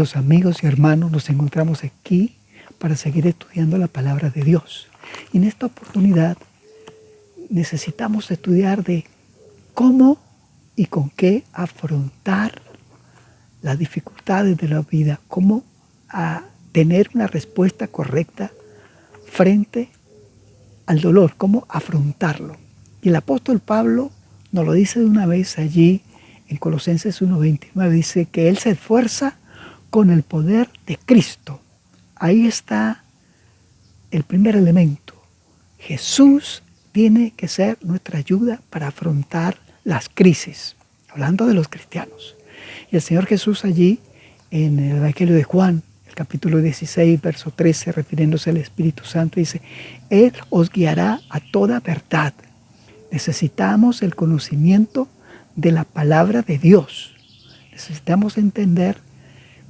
Queridos amigos y hermanos, nos encontramos aquí para seguir estudiando la palabra de Dios. Y en esta oportunidad necesitamos estudiar de cómo y con qué afrontar las dificultades de la vida, cómo tener una respuesta correcta frente al dolor, cómo afrontarlo. Y el apóstol Pablo nos lo dice de una vez allí en Colosenses 1:29, dice que él se esfuerza con el poder de Cristo. Ahí está el primer elemento. Jesús tiene que ser nuestra ayuda para afrontar las crisis, hablando de los cristianos. Y el Señor Jesús allí, en el Evangelio de Juan, el capítulo 16, verso 13, refiriéndose al Espíritu Santo, dice, Él os guiará a toda verdad. Necesitamos el conocimiento de la palabra de Dios. Necesitamos entender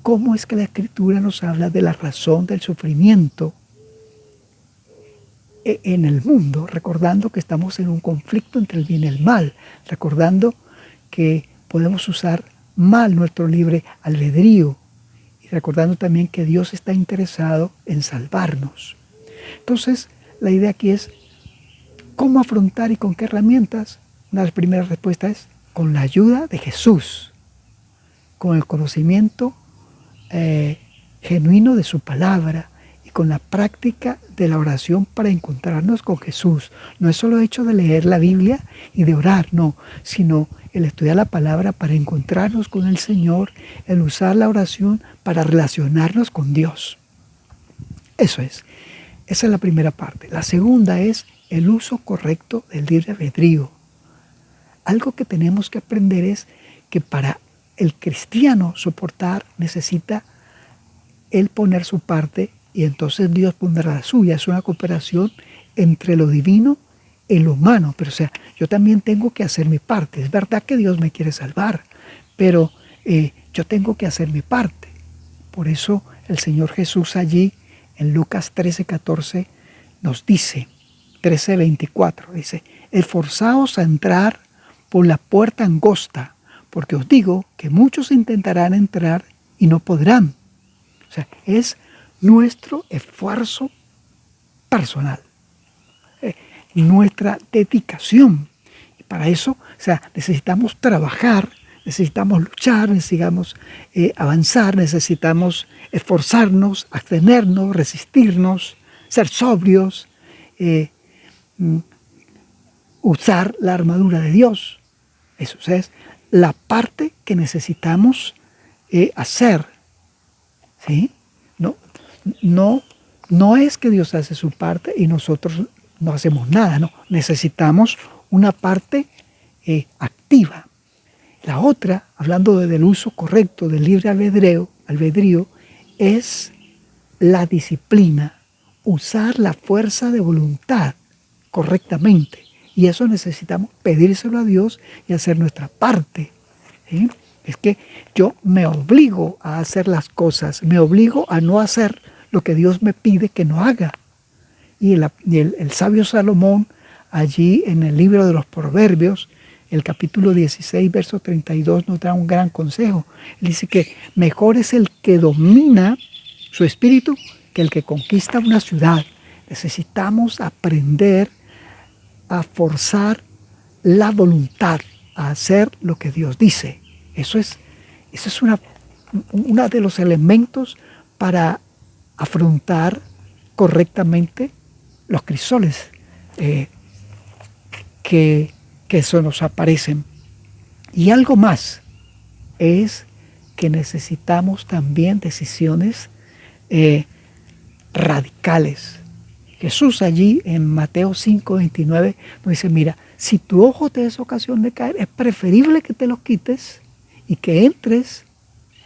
cómo es que la Escritura nos habla de la razón del sufrimiento en el mundo, recordando que estamos en un conflicto entre el bien y el mal, recordando que podemos usar mal nuestro libre albedrío y recordando también que Dios está interesado en salvarnos. Entonces, la idea aquí es cómo afrontar y con qué herramientas. Una de las primeras respuestas es con la ayuda de Jesús, con el conocimiento genuino de su palabra y con la práctica de la oración para encontrarnos con Jesús. No es solo el hecho de leer la Biblia y de orar, no, sino el estudiar la palabra para encontrarnos con el Señor, el usar la oración para relacionarnos con Dios. Eso es. Esa es la primera parte. La segunda es el uso correcto del libre albedrío. Algo que tenemos que aprender es que para el cristiano soportar necesita él poner su parte y entonces Dios pondrá la suya. Es una cooperación entre lo divino y lo humano. Pero o sea, yo también tengo que hacer mi parte. Es verdad que Dios me quiere salvar, pero yo tengo que hacer mi parte. Por eso el Señor Jesús allí en Lucas 13:14 nos dice, 13:24, dice, esforzaos a entrar por la puerta angosta, porque os digo que muchos intentarán entrar y no podrán. O sea, es nuestro esfuerzo personal, nuestra dedicación. Y para eso, o sea, necesitamos trabajar, necesitamos luchar, necesitamos avanzar, necesitamos esforzarnos, abstenernos, resistirnos, ser sobrios, usar la armadura de Dios. Eso es la parte que necesitamos hacer. ¿Sí? No es que Dios hace su parte y nosotros no hacemos nada, no. Necesitamos una parte activa. La otra, hablando del uso correcto del libre albedrío, es la disciplina, usar la fuerza de voluntad correctamente. Y eso necesitamos pedírselo a Dios y hacer nuestra parte. ¿Sí? Es que yo me obligo a hacer las cosas, me obligo a no hacer lo que Dios me pide que no haga. Y el sabio Salomón, allí en el libro de los Proverbios, el capítulo 16, verso 32, nos da un gran consejo. Él dice que mejor es el que domina su espíritu que el que conquista una ciudad. Necesitamos aprender a forzar la voluntad, a hacer lo que Dios dice. Eso es uno de los elementos para afrontar correctamente los crisoles que eso nos aparecen. Y algo más es que necesitamos también decisiones radicales. Jesús allí en Mateo 5:29 nos dice, mira, si tu ojo te es ocasión de caer, es preferible que te lo quites y que entres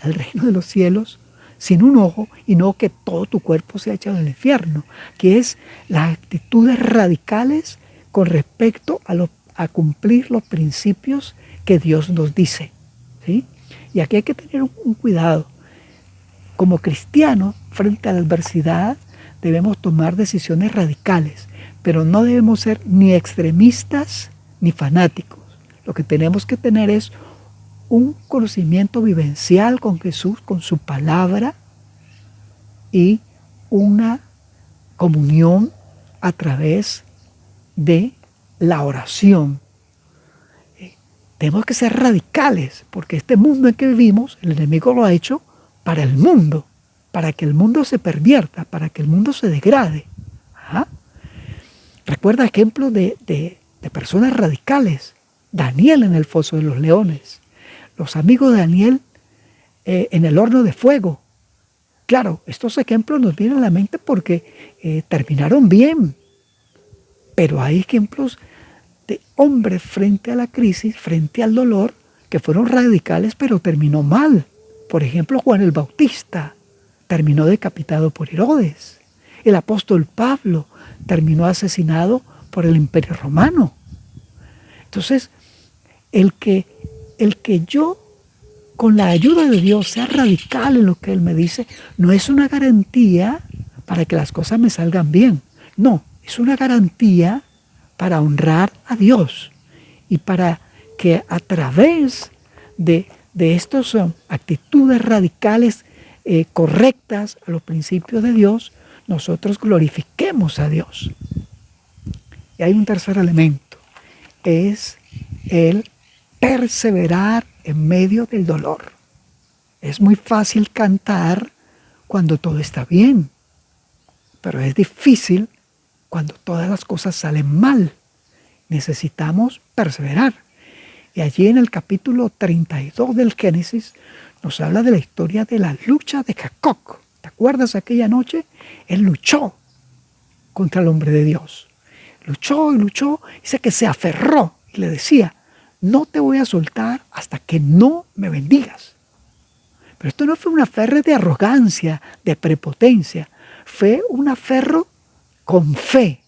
al reino de los cielos sin un ojo y no que todo tu cuerpo sea echado al infierno, que es las actitudes radicales con respecto a cumplir los principios que Dios nos dice, ¿sí? Y aquí hay que tener un cuidado. Como cristianos, frente a la adversidad, debemos tomar decisiones radicales, pero no debemos ser ni extremistas ni fanáticos. Lo que tenemos que tener es un conocimiento vivencial con Jesús, con su palabra, y una comunión a través de la oración. Tenemos que ser radicales, porque este mundo en que vivimos, el enemigo lo ha hecho para el mundo, para que el mundo se pervierta, para que el mundo se degrade. ¿Ah? Recuerda ejemplos de personas radicales. Daniel en el foso de los leones, los amigos de Daniel en el horno de fuego. Claro, estos ejemplos nos vienen a la mente porque terminaron bien, pero hay ejemplos de hombres frente a la crisis, frente al dolor, que fueron radicales, pero terminó mal. Por ejemplo, Juan el Bautista terminó decapitado por Herodes. El apóstol Pablo terminó asesinado por el Imperio Romano. Entonces, el que yo, con la ayuda de Dios, sea radical en lo que Él me dice, no es una garantía para que las cosas me salgan bien. No, es una garantía para honrar a Dios y para que a través de estas actitudes radicales correctas a los principios de Dios, nosotros glorifiquemos a Dios. Y hay un tercer elemento, es el perseverar en medio del dolor. Es muy fácil cantar cuando todo está bien, pero es difícil cuando todas las cosas salen mal. Necesitamos perseverar. Y allí en el capítulo 32 del Génesis nos habla de la historia de la lucha de Jacob. ¿Te acuerdas aquella noche? Él luchó contra el hombre de Dios. Luchó y luchó. Dice que se aferró y le decía, no te voy a soltar hasta que no me bendigas. Pero esto no fue un aferre de arrogancia, de prepotencia. Fue un aferro con fe.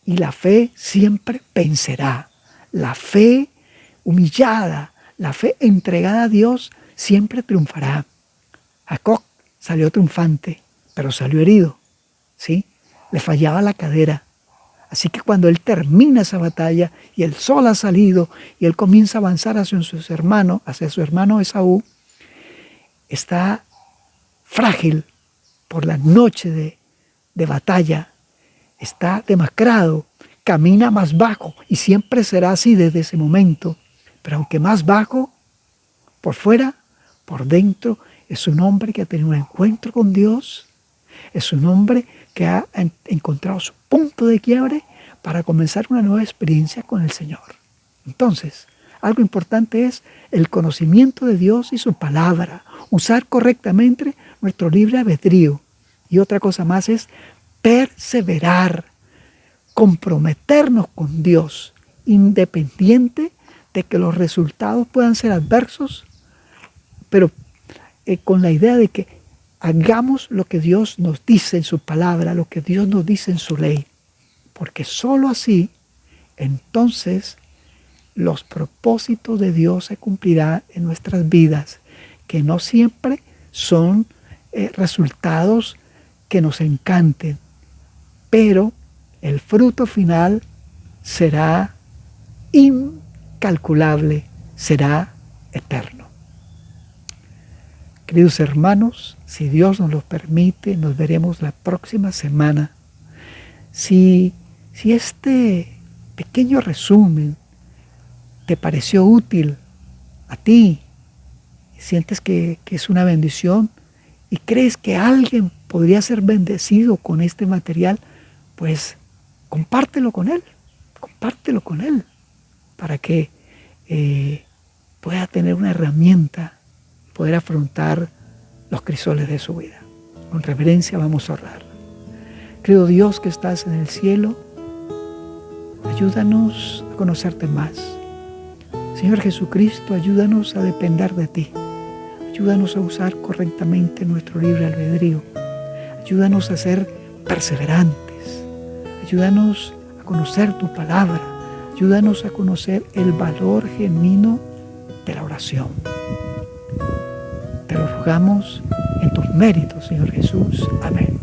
Y la fe siempre vencerá. La fe humillada, la fe entregada a Dios siempre triunfará. Jacob salió triunfante, pero salió herido, ¿sí? Le fallaba la cadera. Así que cuando él termina esa batalla y el sol ha salido y él comienza a avanzar hacia su hermano Esaú, está frágil por la noche de batalla, está demacrado, camina más bajo y siempre será así desde ese momento. Pero aunque más bajo, por fuera, por dentro, es un hombre que ha tenido un encuentro con Dios, es un hombre que ha encontrado su punto de quiebre para comenzar una nueva experiencia con el Señor. Entonces, algo importante es el conocimiento de Dios y su palabra, usar correctamente nuestro libre albedrío. Y otra cosa más es perseverar, comprometernos con Dios, independiente de que los resultados puedan ser adversos, pero con la idea de que hagamos lo que Dios nos dice en su palabra, lo que Dios nos dice en su ley, porque sólo así, entonces, los propósitos de Dios se cumplirán en nuestras vidas, que no siempre son resultados que nos encanten, pero el fruto final será incalculable, será eterno. Queridos hermanos, si Dios nos lo permite, nos veremos la próxima semana. Si este pequeño resumen te pareció útil a ti, sientes que es una bendición y crees que alguien podría ser bendecido con este material, pues compártelo con él para que pueda tener una herramienta, poder afrontar los crisoles de su vida. Con reverencia vamos a orar. Querido Dios que estás en el cielo, ayúdanos a conocerte más. Señor Jesucristo, ayúdanos a depender de ti. Ayúdanos a usar correctamente nuestro libre albedrío. Ayúdanos a ser perseverantes. Ayúdanos a conocer tu palabra. Ayúdanos a conocer el valor genuino de la oración. Te lo rogamos en tus méritos, Señor Jesús. Amén.